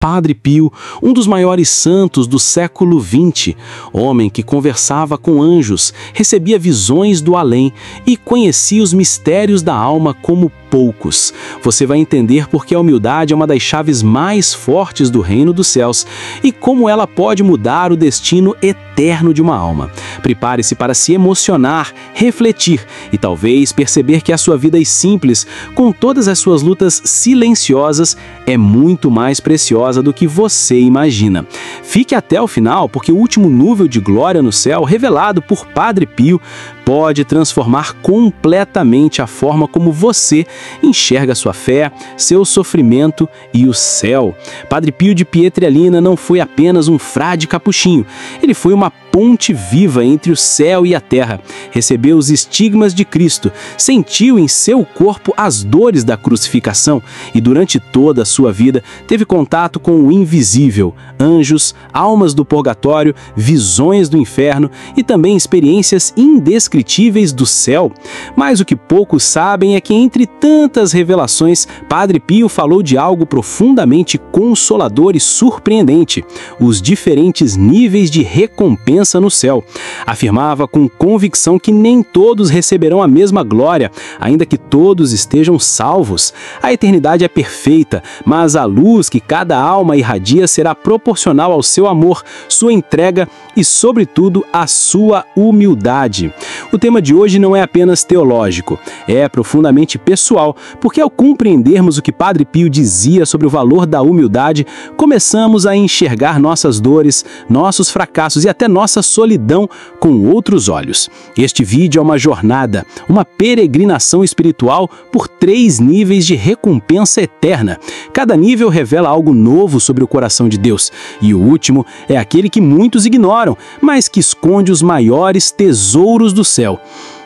Padre Pio, um dos maiores santos do século XX, homem que conversava com anjos, recebia visões do além e conhecia os mistérios da alma como poucos. Você vai entender porque a humildade é uma das chaves mais fortes do reino dos céus e como ela pode mudar o destino eterno de uma alma. Prepare-se para se emocionar, refletir e talvez perceber que a sua vida simples, com todas as suas lutas silenciosas, é muito mais preciosa do que você imagina. Fique até o final, porque o último nível de glória no céu, revelado por Padre Pio, pode transformar completamente a forma como você enxerga sua fé, seu sofrimento e o céu. Padre Pio de Pietrelcina não foi apenas um frade capuchinho, ele foi uma ponte viva entre o céu e a terra. Recebeu os estigmas de Cristo, sentiu em seu corpo as dores da crucificação e durante toda a sua vida teve contato com o invisível, anjos, almas do purgatório, visões do inferno e também experiências indescritíveis do céu. Mas o que poucos sabem é que entre tantas revelações, Padre Pio falou de algo profundamente consolador e surpreendente: os diferentes níveis de recompensa no céu. Afirmava com convicção que nem todos receberão a mesma glória, ainda que todos estejam salvos. A eternidade é perfeita, mas a luz que cada alma irradia será proporcional ao seu amor, sua entrega e, sobretudo, a sua humildade. O tema de hoje não é apenas teológico, é profundamente pessoal, porque ao compreendermos o que Padre Pio dizia sobre o valor da humildade, começamos a enxergar nossas dores, nossos fracassos e até nossa solidão com outros olhos. Este vídeo é uma jornada, uma peregrinação espiritual por 3 níveis de recompensa eterna. Cada nível revela algo novo sobre o coração de Deus, e o último é aquele que muitos ignoram, mas que esconde os maiores tesouros do céu.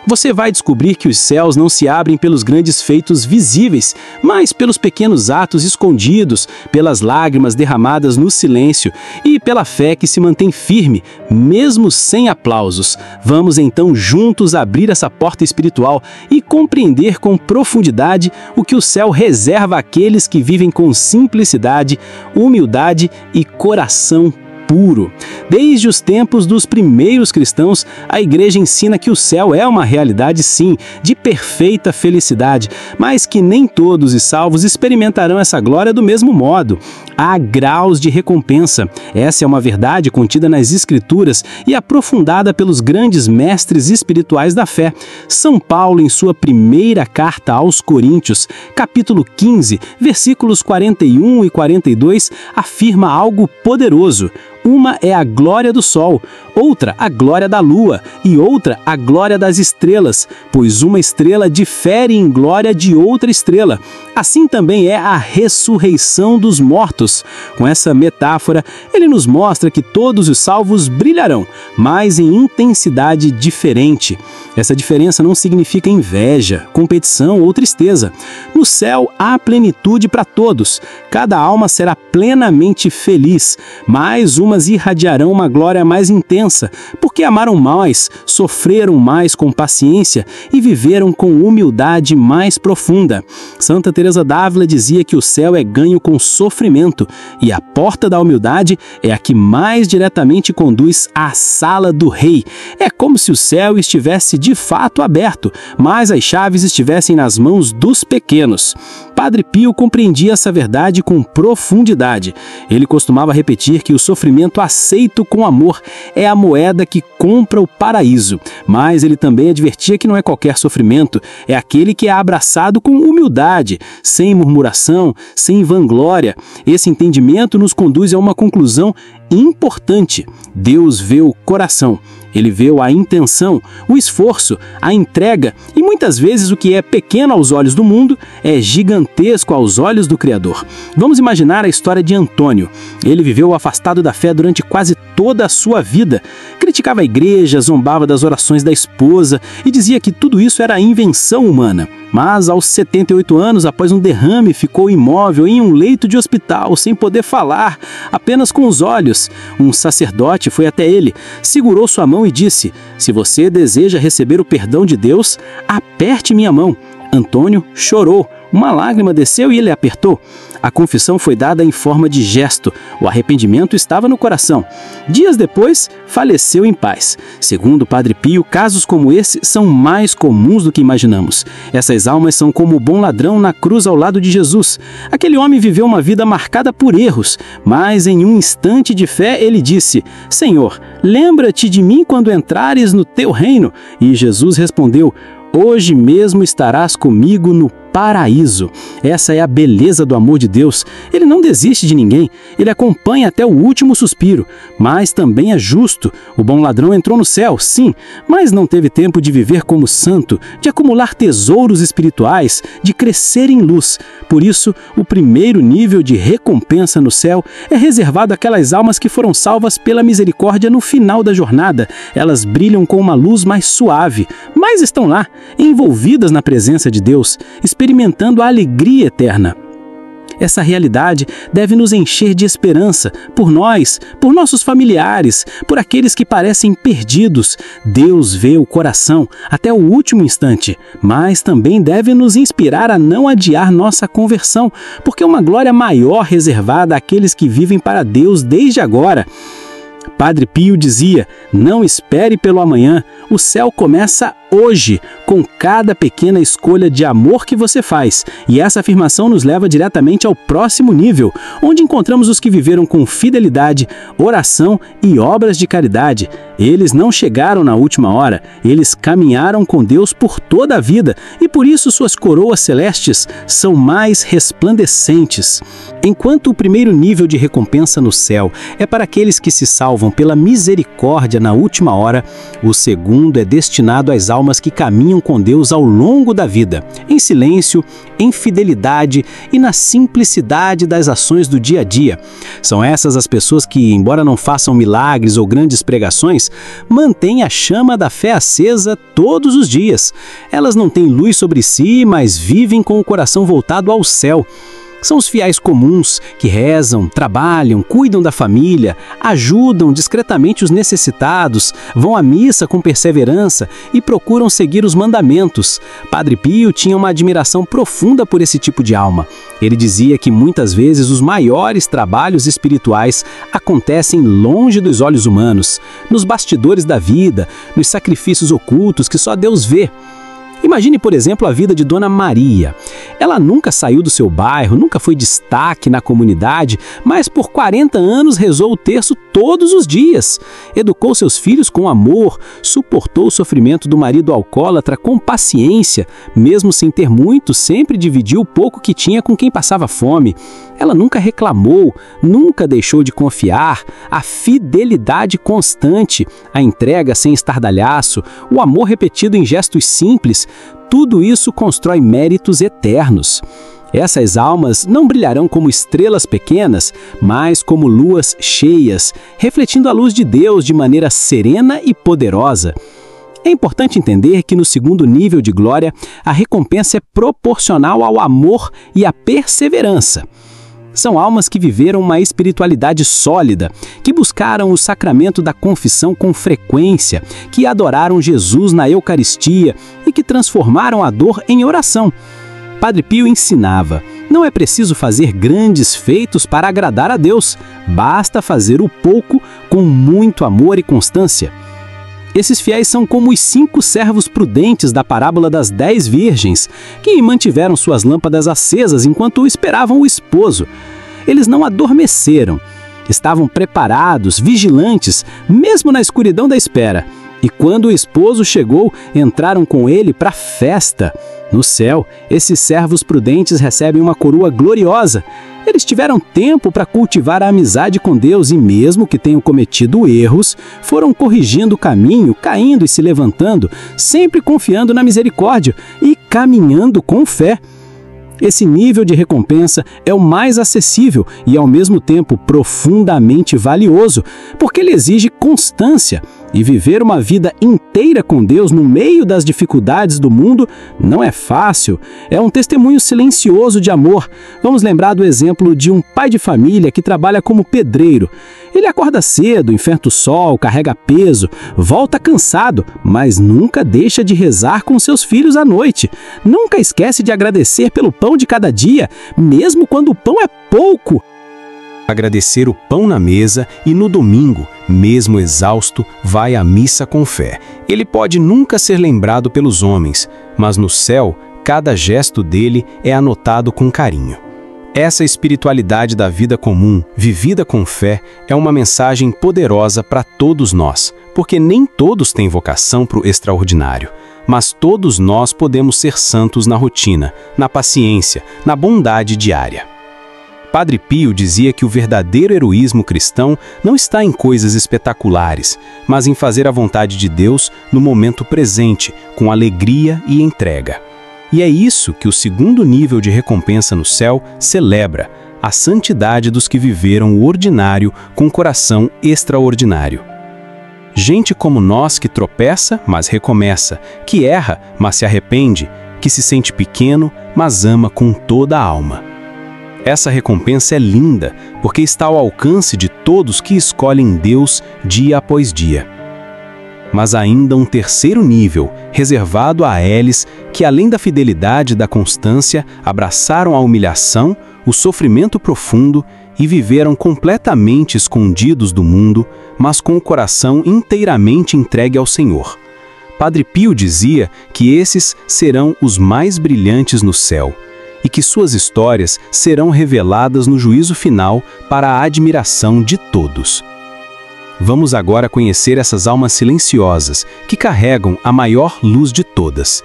Você vai descobrir que os céus não se abrem pelos grandes feitos visíveis, mas pelos pequenos atos escondidos, pelas lágrimas derramadas no silêncio e pela fé que se mantém firme, mesmo sem aplausos. Vamos então juntos abrir essa porta espiritual e compreender com profundidade o que o céu reserva àqueles que vivem com simplicidade, humildade e coração puro. Desde os tempos dos primeiros cristãos, a Igreja ensina que o céu é uma realidade, sim, de perfeita felicidade, mas que nem todos os salvos experimentarão essa glória do mesmo modo. Há graus de recompensa. Essa é uma verdade contida nas Escrituras e aprofundada pelos grandes mestres espirituais da fé. São Paulo, em sua primeira carta aos Coríntios, capítulo 15, versículos 41 e 42, afirma algo poderoso. Uma é a glória do sol, outra a glória da lua e outra a glória das estrelas, pois uma estrela difere em glória de outra estrela. Assim também é a ressurreição dos mortos. Com essa metáfora, ele nos mostra que todos os salvos brilharão, mas em intensidade diferente. Essa diferença não significa inveja, competição ou tristeza. No céu há plenitude para todos. Cada alma será plenamente feliz, mas umas irradiarão uma glória mais intensa, porque amaram mais, sofreram mais com paciência e viveram com humildade mais profunda. Santa Teresa d'Ávila dizia que o céu é ganho com sofrimento e a porta da humildade é a que mais diretamente conduz à sala do rei. É como se o céu estivesse de fato aberto, mas as chaves estivessem nas mãos dos pequenos. Padre Pio compreendia essa verdade com profundidade. Ele costumava repetir que o sofrimento aceito com amor é a moeda que compra o paraíso, mas ele também advertia que não é qualquer sofrimento, é aquele que é abraçado com humildade, sem murmuração, sem vanglória. Esse entendimento nos conduz a uma conclusão importante. Deus vê o coração. Ele vê a intenção, o esforço, a entrega e muitas vezes o que é pequeno aos olhos do mundo é gigantesco aos olhos do Criador. Vamos imaginar a história de Antônio. Ele viveu afastado da fé durante quase toda a sua vida. Criticava a igreja, zombava das orações da esposa e dizia que tudo isso era invenção humana. Mas aos 78 anos, após um derrame, ficou imóvel em um leito de hospital, sem poder falar, apenas com os olhos. Um sacerdote foi até ele, segurou sua mão e disse: "Se você deseja receber o perdão de Deus, aperte minha mão." Antônio chorou. Uma lágrima desceu e ele apertou. A confissão foi dada em forma de gesto. O arrependimento estava no coração. Dias depois, faleceu em paz. Segundo o Padre Pio, casos como esse são mais comuns do que imaginamos. Essas almas são como o bom ladrão na cruz ao lado de Jesus. Aquele homem viveu uma vida marcada por erros, mas em um instante de fé ele disse: Senhor, lembra-te de mim quando entrares no teu reino. E Jesus respondeu: Hoje mesmo estarás comigo no paraíso. Essa é a beleza do amor de Deus. Ele não desiste de ninguém. Ele acompanha até o último suspiro. Mas também é justo. O bom ladrão entrou no céu, sim, mas não teve tempo de viver como santo, de acumular tesouros espirituais, de crescer em luz. Por isso, o primeiro nível de recompensa no céu é reservado àquelas almas que foram salvas pela misericórdia no final da jornada. Elas brilham com uma luz mais suave, mas estão lá, envolvidas na presença de Deus, experimentando a alegria eterna. Essa realidade deve nos encher de esperança por nós, por nossos familiares, por aqueles que parecem perdidos. Deus vê o coração até o último instante, mas também deve nos inspirar a não adiar nossa conversão, porque é uma glória maior reservada àqueles que vivem para Deus desde agora. Padre Pio dizia: não espere pelo amanhã, o céu começa hoje, com cada pequena escolha de amor que você faz. E essa afirmação nos leva diretamente ao próximo nível, onde encontramos os que viveram com fidelidade, oração e obras de caridade. Eles não chegaram na última hora, eles caminharam com Deus por toda a vida, e por isso suas coroas celestes são mais resplandecentes. Enquanto o primeiro nível de recompensa no céu é para aqueles que se salvam pela misericórdia na última hora, o segundo é destinado às almas que caminham com Deus ao longo da vida, em silêncio, em fidelidade e na simplicidade das ações do dia a dia. São essas as pessoas que, embora não façam milagres ou grandes pregações, mantêm a chama da fé acesa todos os dias. Elas não têm luz sobre si, mas vivem com o coração voltado ao céu. São os fiéis comuns que rezam, trabalham, cuidam da família, ajudam discretamente os necessitados, vão à missa com perseverança e procuram seguir os mandamentos. Padre Pio tinha uma admiração profunda por esse tipo de alma. Ele dizia que muitas vezes os maiores trabalhos espirituais acontecem longe dos olhos humanos, nos bastidores da vida, nos sacrifícios ocultos que só Deus vê. Imagine, por exemplo, a vida de Dona Maria. Ela nunca saiu do seu bairro, nunca foi destaque na comunidade, mas por 40 anos rezou o terço todos os dias. Educou seus filhos com amor, suportou o sofrimento do marido alcoólatra com paciência. Mesmo sem ter muito, sempre dividiu o pouco que tinha com quem passava fome. Ela nunca reclamou, nunca deixou de confiar. A fidelidade constante, a entrega sem estardalhaço, o amor repetido em gestos simples, tudo isso constrói méritos eternos. Essas almas não brilharão como estrelas pequenas, mas como luas cheias, refletindo a luz de Deus de maneira serena e poderosa. É importante entender que no segundo nível de glória, a recompensa é proporcional ao amor e à perseverança. São almas que viveram uma espiritualidade sólida, que buscaram o sacramento da confissão com frequência, que adoraram Jesus na Eucaristia e que transformaram a dor em oração. Padre Pio ensinava: não é preciso fazer grandes feitos para agradar a Deus, basta fazer o pouco com muito amor e constância. Esses fiéis são como os 5 servos prudentes da parábola das 10 virgens, que mantiveram suas lâmpadas acesas enquanto esperavam o esposo. Eles não adormeceram, estavam preparados, vigilantes, mesmo na escuridão da espera. E quando o esposo chegou, entraram com ele para a festa. No céu, esses servos prudentes recebem uma coroa gloriosa. Eles tiveram tempo para cultivar a amizade com Deus e, mesmo que tenham cometido erros, foram corrigindo o caminho, caindo e se levantando, sempre confiando na misericórdia e caminhando com fé. Esse nível de recompensa é o mais acessível e, ao mesmo tempo, profundamente valioso, porque ele exige constância. E viver uma vida inteira com Deus no meio das dificuldades do mundo não é fácil. É um testemunho silencioso de amor. Vamos lembrar do exemplo de um pai de família que trabalha como pedreiro. Ele acorda cedo, enfrenta o sol, carrega peso, volta cansado, mas nunca deixa de rezar com seus filhos à noite. Nunca esquece de agradecer pelo pão de cada dia, mesmo quando o pão é pouco. Agradecer o pão na mesa e no domingo, mesmo exausto, vai à missa com fé. Ele pode nunca ser lembrado pelos homens, mas no céu, cada gesto dele é anotado com carinho. Essa espiritualidade da vida comum, vivida com fé, é uma mensagem poderosa para todos nós, porque nem todos têm vocação para o extraordinário, mas todos nós podemos ser santos na rotina, na paciência, na bondade diária. Padre Pio dizia que o verdadeiro heroísmo cristão não está em coisas espetaculares, mas em fazer a vontade de Deus no momento presente, com alegria e entrega. E é isso que o segundo nível de recompensa no céu celebra, a santidade dos que viveram o ordinário com coração extraordinário. Gente como nós que tropeça, mas recomeça, que erra, mas se arrepende, que se sente pequeno, mas ama com toda a alma. Essa recompensa é linda, porque está ao alcance de todos que escolhem Deus dia após dia. Mas ainda um terceiro nível, reservado a eles, que além da fidelidade e da constância, abraçaram a humilhação, o sofrimento profundo e viveram completamente escondidos do mundo, mas com o coração inteiramente entregue ao Senhor. Padre Pio dizia que esses serão os mais brilhantes no céu, e que suas histórias serão reveladas no juízo final para a admiração de todos. Vamos agora conhecer essas almas silenciosas que carregam a maior luz de todas.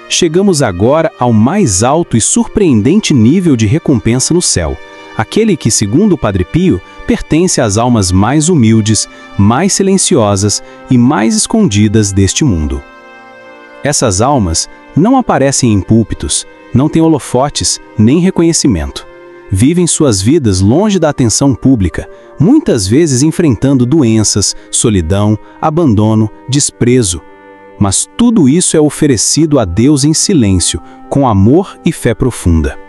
Chegamos agora ao mais alto e surpreendente nível de recompensa no céu, aquele que, segundo o Padre Pio, pertence às almas mais humildes, mais silenciosas e mais escondidas deste mundo. Essas almas não aparecem em púlpitos, não têm holofotes nem reconhecimento. Vivem suas vidas longe da atenção pública, muitas vezes enfrentando doenças, solidão, abandono, desprezo. Mas tudo isso é oferecido a Deus em silêncio, com amor e fé profunda.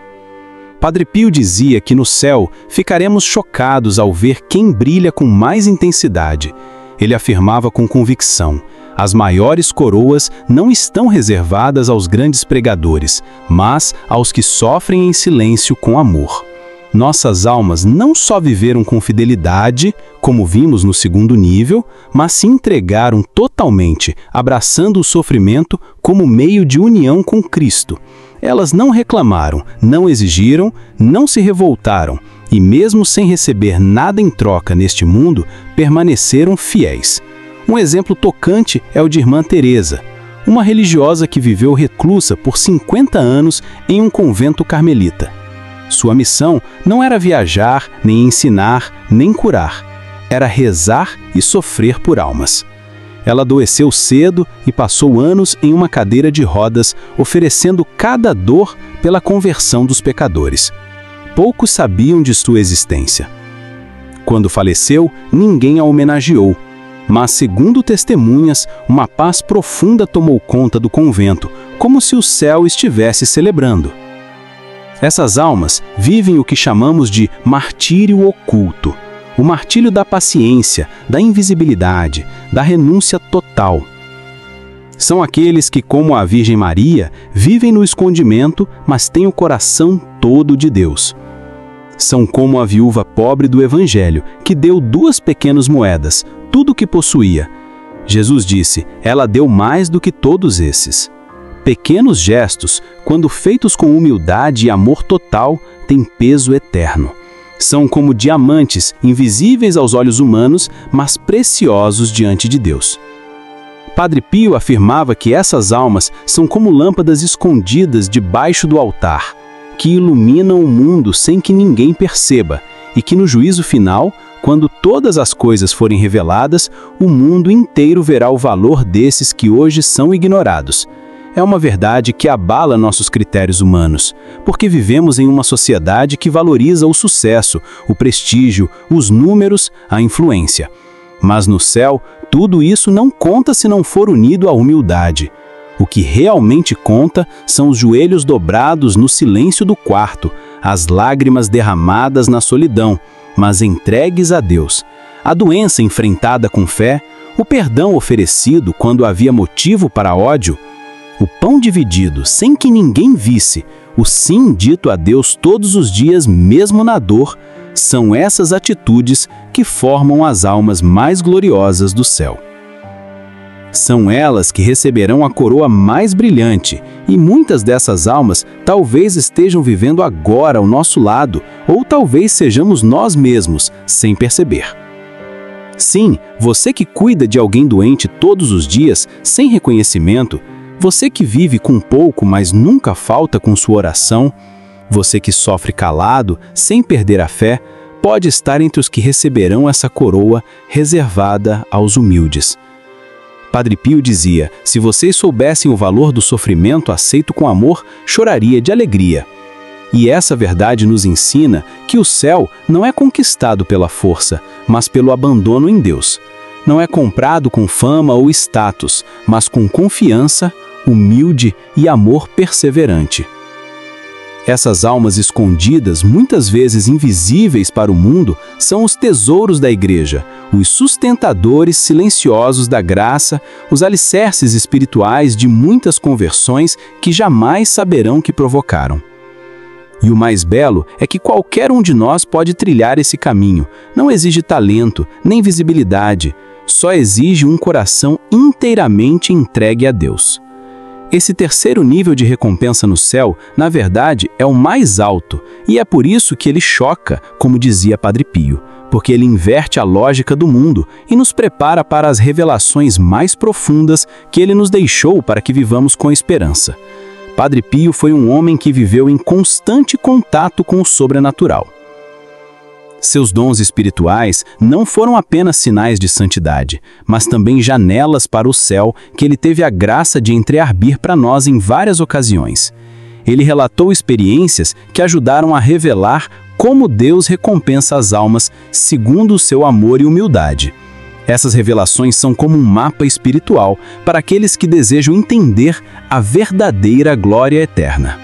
Padre Pio dizia que no céu ficaremos chocados ao ver quem brilha com mais intensidade. Ele afirmava com convicção: as maiores coroas não estão reservadas aos grandes pregadores, mas aos que sofrem em silêncio com amor. Nossas almas não só viveram com fidelidade, como vimos no segundo nível, mas se entregaram totalmente, abraçando o sofrimento como meio de união com Cristo. Elas não reclamaram, não exigiram, não se revoltaram, e mesmo sem receber nada em troca neste mundo, permaneceram fiéis. Um exemplo tocante é o de Irmã Teresa, uma religiosa que viveu reclusa por 50 anos em um convento carmelita. Sua missão não era viajar, nem ensinar, nem curar. Era rezar e sofrer por almas. Ela adoeceu cedo e passou anos em uma cadeira de rodas, oferecendo cada dor pela conversão dos pecadores. Poucos sabiam de sua existência. Quando faleceu, ninguém a homenageou. Mas, segundo testemunhas, uma paz profunda tomou conta do convento, como se o céu estivesse celebrando. Essas almas vivem o que chamamos de martírio oculto, o martírio da paciência, da invisibilidade, da renúncia total. São aqueles que, como a Virgem Maria, vivem no escondimento, mas têm o coração todo de Deus. São como a viúva pobre do Evangelho, que deu 2 pequenas moedas, tudo o que possuía. Jesus disse: ela deu mais do que todos esses. Pequenos gestos, quando feitos com humildade e amor total, têm peso eterno. São como diamantes, invisíveis aos olhos humanos, mas preciosos diante de Deus. Padre Pio afirmava que essas almas são como lâmpadas escondidas debaixo do altar, que iluminam o mundo sem que ninguém perceba, e que no juízo final, quando todas as coisas forem reveladas, o mundo inteiro verá o valor desses que hoje são ignorados. É uma verdade que abala nossos critérios humanos, porque vivemos em uma sociedade que valoriza o sucesso, o prestígio, os números, a influência. Mas no céu, Tudo isso não conta se não for unido à humildade. O que realmente conta são os joelhos dobrados no silêncio do quarto, as lágrimas derramadas na solidão, mas entregues a Deus, a doença enfrentada com fé, o perdão oferecido quando havia motivo para ódio, o pão dividido sem que ninguém visse, o sim dito a Deus todos os dias, mesmo na dor, são essas atitudes que formam as almas mais gloriosas do céu. São elas que receberão a coroa mais brilhante, e muitas dessas almas talvez estejam vivendo agora ao nosso lado, ou talvez sejamos nós mesmos, sem perceber. Sim, você que cuida de alguém doente todos os dias, sem reconhecimento, você que vive com pouco, mas nunca falta com sua oração, você que sofre calado, sem perder a fé, pode estar entre os que receberão essa coroa reservada aos humildes. Padre Pio dizia: se vocês soubessem o valor do sofrimento aceito com amor, choraria de alegria. E essa verdade nos ensina que o céu não é conquistado pela força, mas pelo abandono em Deus. Não é comprado com fama ou status, mas com confiança, humilde e amor perseverante. Essas almas escondidas, muitas vezes invisíveis para o mundo, são os tesouros da Igreja, os sustentadores silenciosos da graça, os alicerces espirituais de muitas conversões que jamais saberão que provocaram. E o mais belo é que qualquer um de nós pode trilhar esse caminho. Não exige talento, nem visibilidade, só exige um coração inteiramente entregue a Deus. Esse terceiro nível de recompensa no céu, na verdade, é o mais alto, e é por isso que ele choca, como dizia Padre Pio, porque ele inverte a lógica do mundo e nos prepara para as revelações mais profundas que ele nos deixou para que vivamos com esperança. Padre Pio foi um homem que viveu em constante contato com o sobrenatural. Seus dons espirituais não foram apenas sinais de santidade, mas também janelas para o céu que ele teve a graça de entreabrir para nós em várias ocasiões. Ele relatou experiências que ajudaram a revelar como Deus recompensa as almas segundo o seu amor e humildade. Essas revelações são como um mapa espiritual para aqueles que desejam entender a verdadeira glória eterna.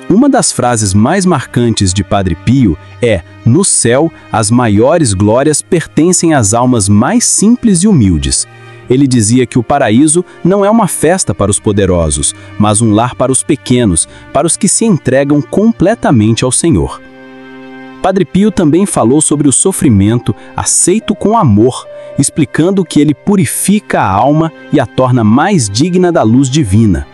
Uma das frases mais marcantes de Padre Pio é: no céu, as maiores glórias pertencem às almas mais simples e humildes. Ele dizia que o paraíso não é uma festa para os poderosos, mas um lar para os pequenos, para os que se entregam completamente ao Senhor. Padre Pio também falou sobre o sofrimento aceito com amor, explicando que ele purifica a alma e a torna mais digna da luz divina.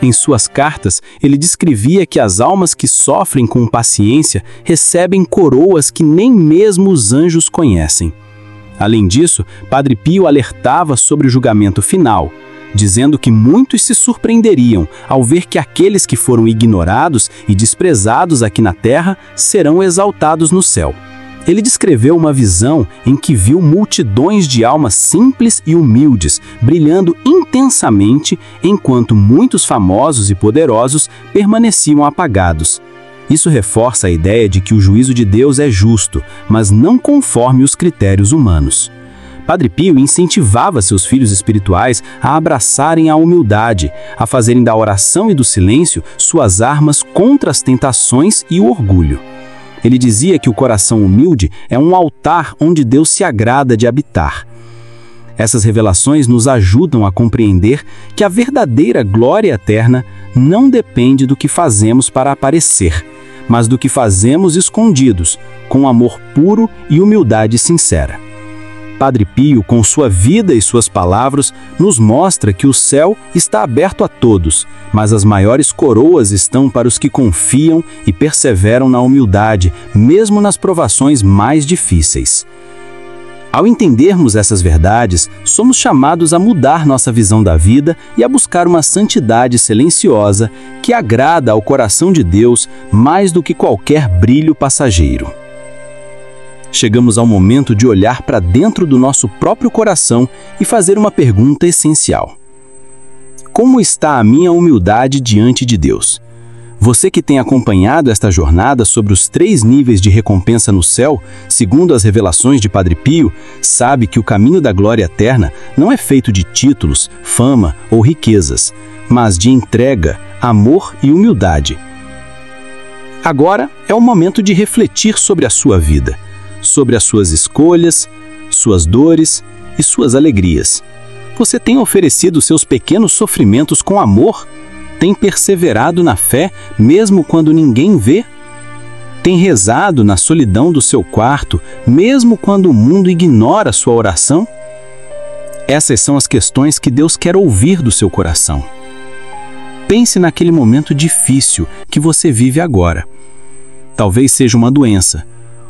Em suas cartas, ele descrevia que as almas que sofrem com paciência recebem coroas que nem mesmo os anjos conhecem. Além disso, Padre Pio alertava sobre o julgamento final, dizendo que muitos se surpreenderiam ao ver que aqueles que foram ignorados e desprezados aqui na terra serão exaltados no céu. Ele descreveu uma visão em que viu multidões de almas simples e humildes, brilhando intensamente, enquanto muitos famosos e poderosos permaneciam apagados. Isso reforça a ideia de que o juízo de Deus é justo, mas não conforme os critérios humanos. Padre Pio incentivava seus filhos espirituais a abraçarem a humildade, a fazerem da oração e do silêncio suas armas contra as tentações e o orgulho. Ele dizia que o coração humilde é um altar onde Deus se agrada de habitar. Essas revelações nos ajudam a compreender que a verdadeira glória eterna não depende do que fazemos para aparecer, mas do que fazemos escondidos, com amor puro e humildade sincera. Padre Pio, com sua vida e suas palavras, nos mostra que o céu está aberto a todos, mas as maiores coroas estão para os que confiam e perseveram na humildade, mesmo nas provações mais difíceis. Ao entendermos essas verdades, somos chamados a mudar nossa visão da vida e a buscar uma santidade silenciosa que agrada ao coração de Deus mais do que qualquer brilho passageiro. Chegamos ao momento de olhar para dentro do nosso próprio coração e fazer uma pergunta essencial. Como está a minha humildade diante de Deus? Você que tem acompanhado esta jornada sobre os 3 níveis de recompensa no céu, segundo as revelações de Padre Pio, sabe que o caminho da glória eterna não é feito de títulos, fama ou riquezas, mas de entrega, amor e humildade. Agora é o momento de refletir sobre a sua vida, sobre as suas escolhas, suas dores e suas alegrias. Você tem oferecido seus pequenos sofrimentos com amor? Tem perseverado na fé, mesmo quando ninguém vê? Tem rezado na solidão do seu quarto, mesmo quando o mundo ignora sua oração? Essas são as questões que Deus quer ouvir do seu coração. Pense naquele momento difícil que você vive agora. Talvez seja uma doença,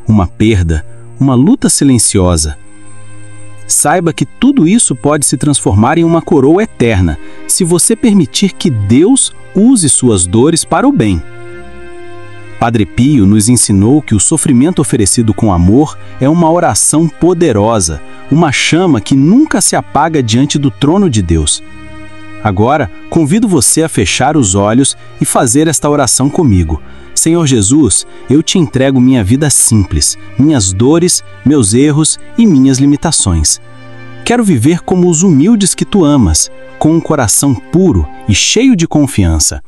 uma perda, uma luta silenciosa. Saiba que tudo isso pode se transformar em uma coroa eterna, se você permitir que Deus use suas dores para o bem. Padre Pio nos ensinou que o sofrimento oferecido com amor é uma oração poderosa, uma chama que nunca se apaga diante do trono de Deus. Agora, convido você a fechar os olhos e fazer esta oração comigo. Senhor Jesus, eu te entrego minha vida simples, minhas dores, meus erros e minhas limitações. Quero viver como os humildes que tu amas, com um coração puro e cheio de confiança.